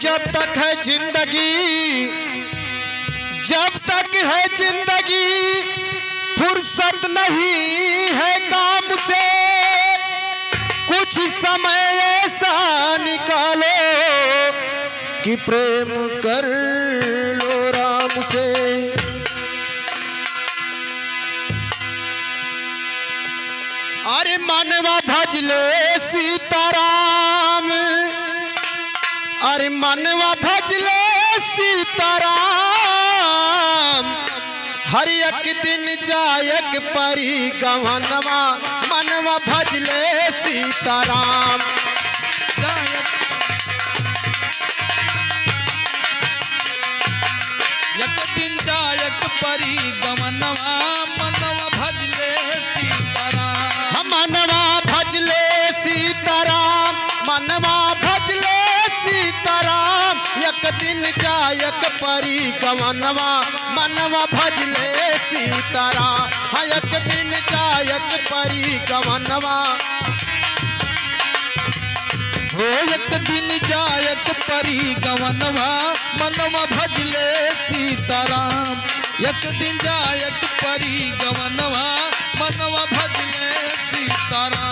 जब तक है जिंदगी, जब तक है जिंदगी, फुर्सत नहीं है काम से। कुछ समय ऐसा निकालो कि प्रेम कर लो राम से। अरे मनवा भजले सीताराम, अरे मनवा भजले सीताराम, हर एक दिन जायक परी गवनवा, मनवा भजले सीताराम। एक दिन जायक परी गवनवा, मनवा भजले सीताराम। मनवा भजले सीताराम, मनवा भजले सीताराम, एक दिन जायक परी गवनवा, मनवा भजले सीताराम। हाँ, एक दिन जायक परी गवनवा, हो एक दिन जायक परी गवनवा, मनवा भजले सीताराम। एक दिन जायक परी गवनवा, मनवा भजले सीताराम।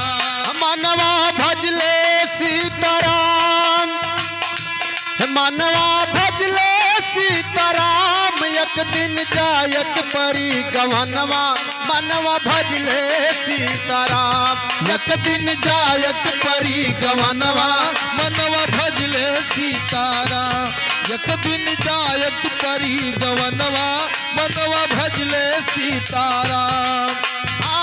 मनवा भजले सीताराम, मनवा भजले सीताराम, एक दिन जायक परी गवनवा, मनवा भजले सीताराम। एक दिन जायक परी गवनवा, मनवा भजले सीताराम। एक दिन जायक परी गवनवा, मनवा भजले सीताराम।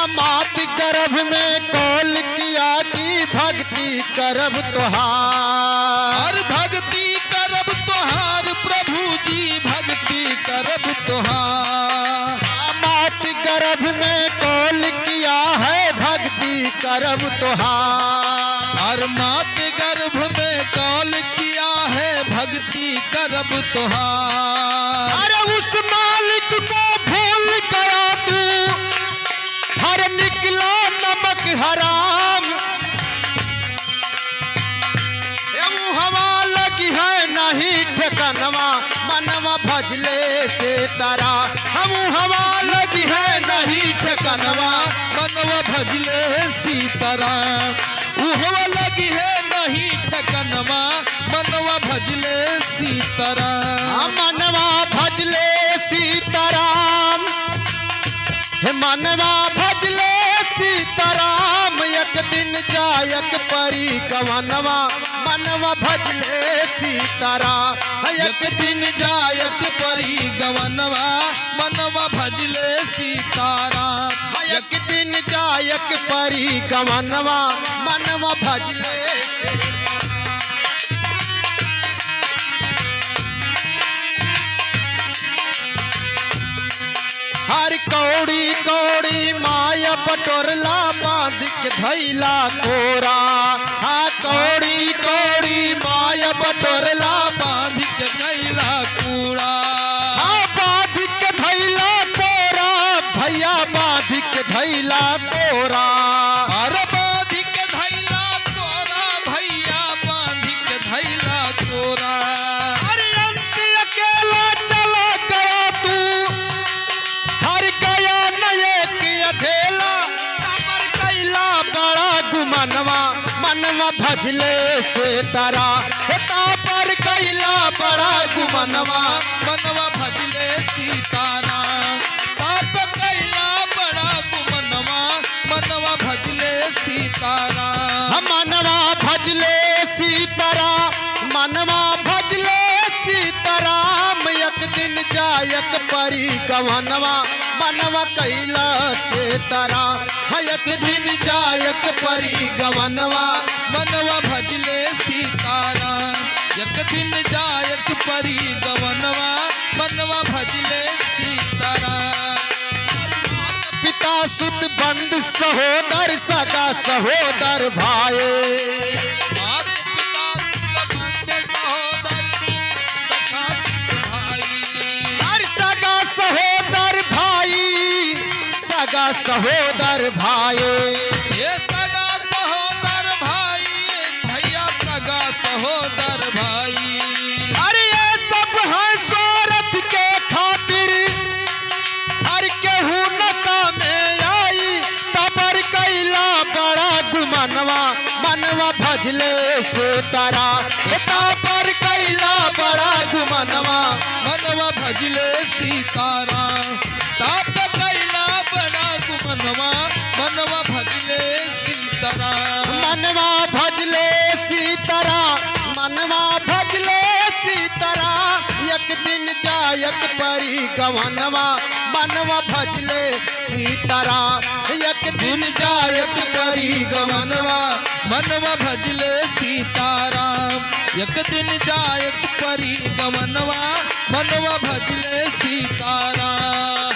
मात गर्भ में कौल किया कि भक्ति करब तोहार, भक्ति करब तोहार प्रभु जी, भक्ति करब तोहार। मात गर्भ में कौल किया है भक्ति करब तोहार। मात गर्भ में कौल किया है भक्ति करब तोहार। अरे उस मालिक को भूल गया तू, हर निकला नमक हराम। हवा लगी है नहीं ठिकानवा, मनवा भजले से तारा। हम हवा लगी है नहीं ठिकानवा, मनवा भजले सीताराम। हवा लगी है नहीं ठिकानवा, मनवा भजले सीताराम। मनवा भजले सीताराम, मनवा भजले सीताराम, एक दिन जायक परी गवनवा, मनवा भजले सीताराम। एक दिन जायक परी गवनवा, मनवा भजले सीताराम। एक दिन जायक परी गवनवा, मनवा भजले। हर कौड़ी कौड़ी माया बटोरला, बांध के धैला कोरा। हाँ, कौड़ी कौड़ी माया बटोरला, बांध के धैला कूड़ा। हाँ, बांध के धैला कोरा, भैया बांध के धैला कोरा। अरे बांध के धैला कोरा, भैया बांध के धैला कोरा। अरे अंत अकेला चला गया तू, हर गया न एक अधेला। अमर कैला बड़ा गुमनवा, मनवा भजले से तारा। पर कैला बड़ा गुमनवा, मनवा भजले सीताराम। ताप कैला बड़ा गुमनवा, मनवा भजले सीताराम। मनवा भजले सीताराम, मनवा भजले सीताराम, एक दिन जायक परी गवनवा, मनवा कैला से तारा। एक दिन जायक परी गवनवा, मनवा भजले सीताराम। एक दिन जायक परी गवनवा, मनवा भजले सीताराम। पिता सुत बंद सहोदर, सगा सहोदर भाई। मात पिता सुत बंद सहोदर, सखा सुत भाई। हर सगा सहोदर भाई, सगा सहोदर भाई। ये सगा सहोदर भाई, भैया सगा सहोदर भाई। भजले सीताराम ताप कैला बड़ा गुमनवा मनवा भजले सीताराम मनवा भजले सीताराम मनवा भजले सीताराम एक दिन जायक परी गवनवा मनवा भजले सीताराम एक दिन जायक परी गवनवा मनवा भजले सीताराम एक दिन जायक परी गमनवा मनवा भजले सीताराम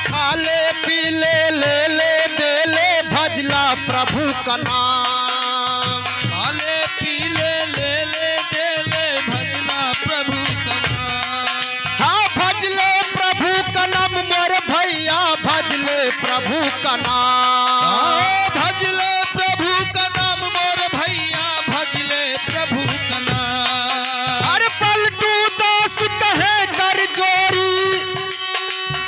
खाले पीले ले ले दे ले भजला प्रभु का नाम खाले पीले ले ले दे ले भजना प्रभु का नाम हाँ भजले प्रभु का नाम मोर भैया भजले प्रभु का नाम भजले प्रभु का नाम मोर भैया भजले प्रभु का नाम हर पलटू दास कहे कर जोरी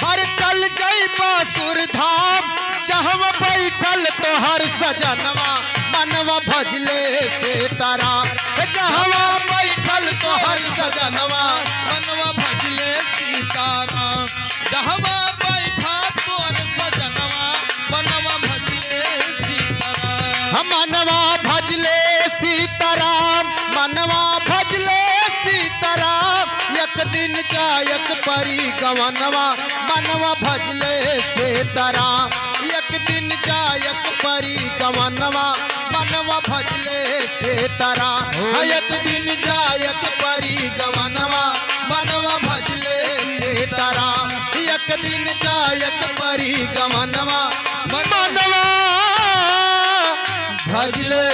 हर चल जई बासुर धाम जहम बैठल तो हर सजनवा मनवा भजले सीताराम जहवा बैठल तो हर सजनवा मनवा भजले सीताराम जहवा बैठा तोर सजनवा मनवा भजले सीताराम मनवा भजले सीताराम मनवा भजले सीताराम एक दिन जायक परी गवनवा मनवा भजले सीताराम एक दिन जायक परी गवनवा मनवा भजले सीताराम एक दिन जायक परी गवनवा मनवा भजले सीताराम एक दिन जायक परी गवनवा मनवा भजले